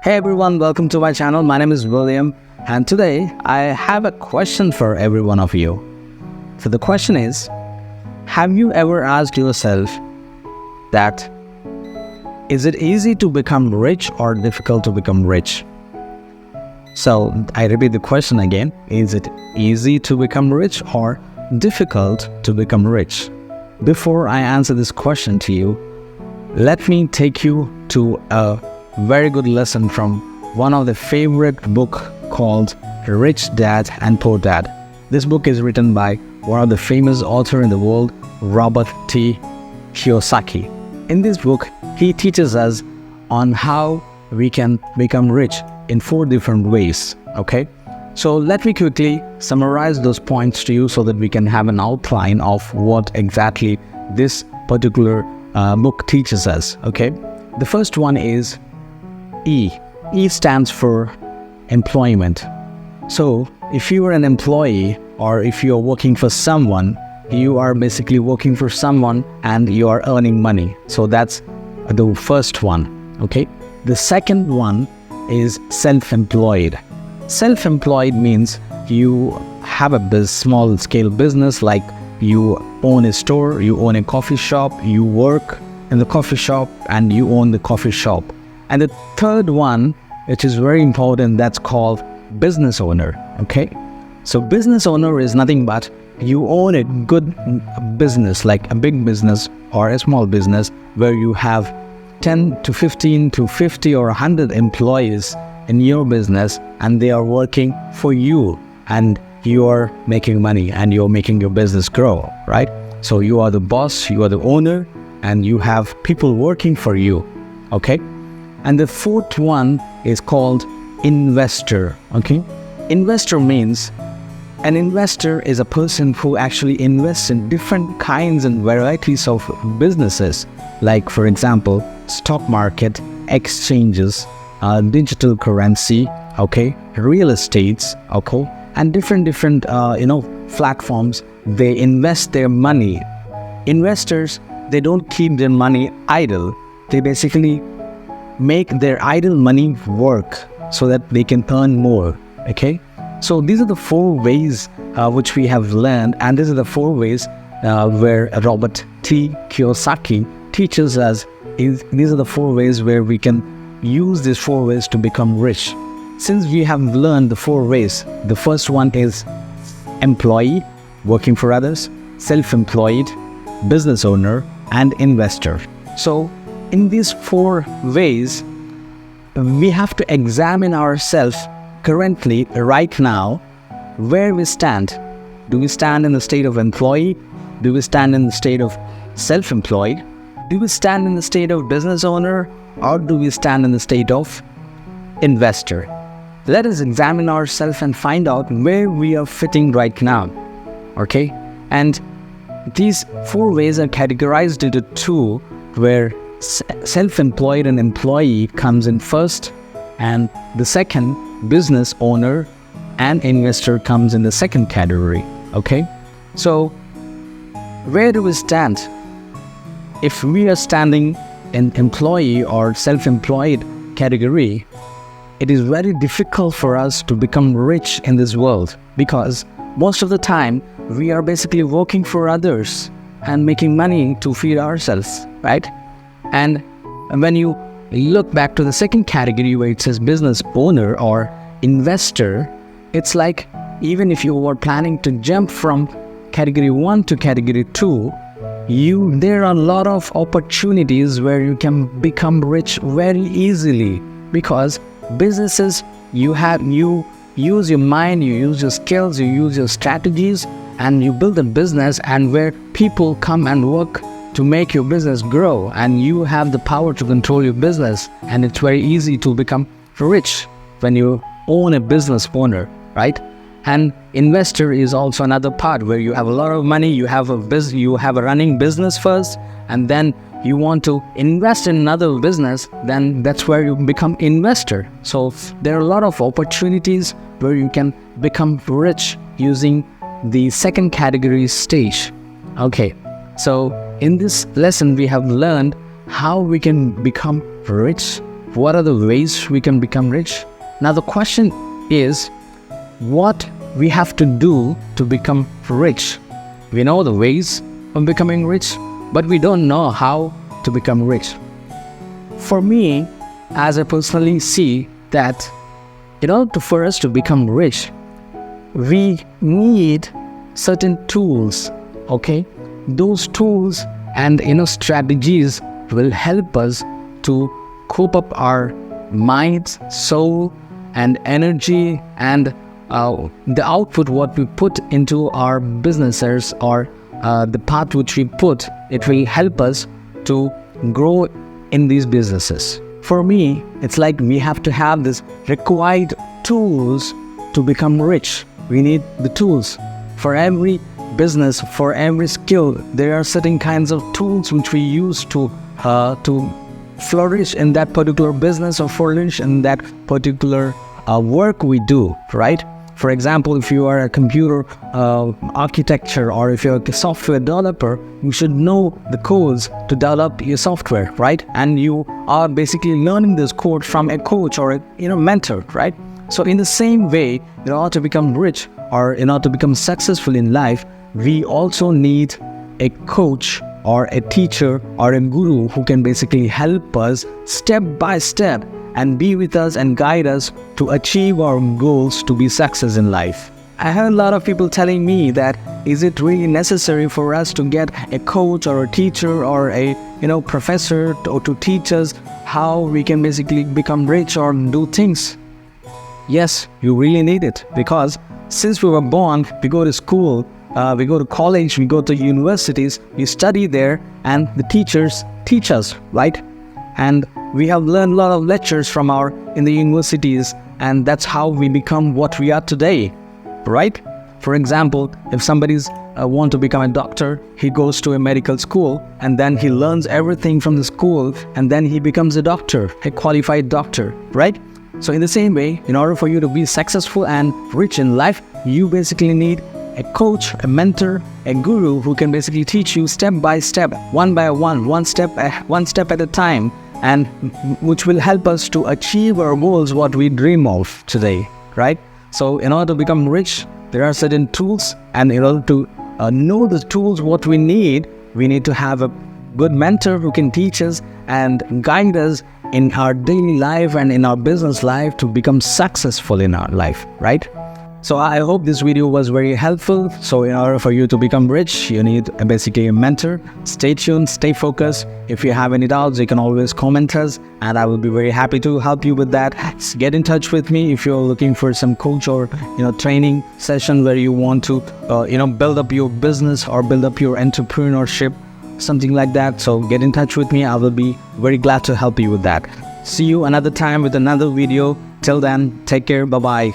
Hey everyone, welcome to my channel. My name is William, and today I have a question for every one of you. So the question is, have you ever asked yourself that is it easy to become rich or difficult to become rich? So I repeat the question again. Is it easy to become rich or difficult to become rich? Before I answer this question to you, let me take you to a very good lesson from one of the favorite book called Rich Dad and Poor Dad. This book is written by one of the famous author in the world, Robert T. Kiyosaki. In this book, he teaches us on how we can become rich in 4 different ways. Okay, so let me quickly summarize those points to you so that we can have an outline of what exactly this particular book teaches us. Okay, the first one is E. E stands for employment. So if you are an employee or if you are working for someone, you are basically working for someone and you are earning money. So that's the first one. Okay. The second one is self-employed. Self-employed means you have a small scale business, like you own a store, you own a coffee shop, you work in the coffee shop and you own the coffee shop. And the third one, which is very important, that's called business owner. Okay, so business owner is nothing but you own a good business, like a big business or a small business, where you have 10 to 15 to 50 or 100 employees in your business, and they are working for you, and you are making money and you're making your business grow, right? So you are the boss, you are the owner, and you have people working for you. Okay. And the fourth one is called investor. Okay, investor means an investor is a person who actually invests in different kinds and varieties of businesses, like for example, stock market, exchanges, digital currency, okay, real estates, okay, and different platforms. They invest their money. Investors, they don't keep their money idle. They basically make their idle money work so that they can earn more. Okay, so these are the 4 ways which we have learned, and these are the 4 ways where Robert T. Kiyosaki teaches us. These are the 4 ways where we can use these 4 ways to become rich. Since we have learned the 4 ways, the first one is employee, working for others, self-employed, business owner, and investor. So in these 4 ways, we have to examine ourselves currently, right now, where we stand. Do we stand in the state of employee? Do we stand in the state of self-employed? Do we stand in the state of business owner? Or do we stand in the state of investor? Let us examine ourselves and find out where we are fitting right now. Okay? And these 4 ways are categorized into 2, where self-employed and employee comes in first, and the second, business owner and investor, comes in the second category. Okay, so where do we stand? If we are standing in employee or self-employed category, it is very difficult for us to become rich in this world, because most of the time we are basically working for others and making money to feed ourselves, right? And when you look back to the second category where it says business owner or investor, it's like even if you were planning to jump from category 1 to category 2, there are a lot of opportunities where you can become rich very easily, because businesses, you use your mind, you use your skills, you use your strategies, and you build a business, and where people come and work to make your business grow, and you have the power to control your business, and it's very easy to become rich when you own a business owner, right? And investor is also another part where you have a lot of money, you have a running business first, and then you want to invest in another business, then that's where you become investor. So there are a lot of opportunities where you can become rich using the second category stage. Okay, so in this lesson we have learned how we can become rich what are the ways we can become rich? Now the question is, what we have to do to become rich. We know the ways of becoming rich, but we don't know how to become rich. For me, as I personally see that for us to become rich, we need certain tools, okay? Those tools and strategies will help us to cope up our minds, soul, and energy, and the output what we put into our businesses, or the path which we put, it will help us to grow in these businesses. For me, it's like we have to have this required tools to become rich. We need the tools. For every business, for every skill, there are certain kinds of tools which we use to flourish in that particular business or flourish in that particular work we do, right? For example, if you are a computer architecture, or if you're a software developer, you should know the codes to develop your software, right? And you are basically learning this code from a coach or a mentor, right? So in the same way, in order to become rich or in order to become successful in life, we also need a coach or a teacher or a guru who can basically help us step by step and be with us and guide us to achieve our goals to be success in life. I heard a lot of people telling me that, is it really necessary for us to get a coach or a teacher or a professor to teach us how we can basically become rich or do things? Yes, you really need it, because since we were born, we go to school, we go to college, we go to universities, we study there, and the teachers teach us, right? And we have learned a lot of lectures from in the universities, and that's how we become what we are today, right? For example, if somebody's want to become a doctor, he goes to a medical school, and then he learns everything from the school, and then he becomes a doctor, a qualified doctor, right? So in the same way, in order for you to be successful and rich in life, you basically need a coach, a mentor, a guru who can basically teach you step by step, one by one, one step at a time, and which will help us to achieve our goals, what we dream of today, right? So in order to become rich, there are certain tools, and in order to know the tools what we need to have a good mentor who can teach us and guide us in our daily life and in our business life to become successful in our life, right? So I hope this video was very helpful. So in order for you to become rich, you need basically a mentor. Stay tuned, stay focused. If you have any doubts, you can always comment us, and I will be very happy to help you with that. Get in touch with me if you're looking for some coach or training session where you want to build up your business or build up your entrepreneurship, something like that. So get in touch with me. I will be very glad to help you with that. See you another time with another video. Till then, take care. Bye-bye.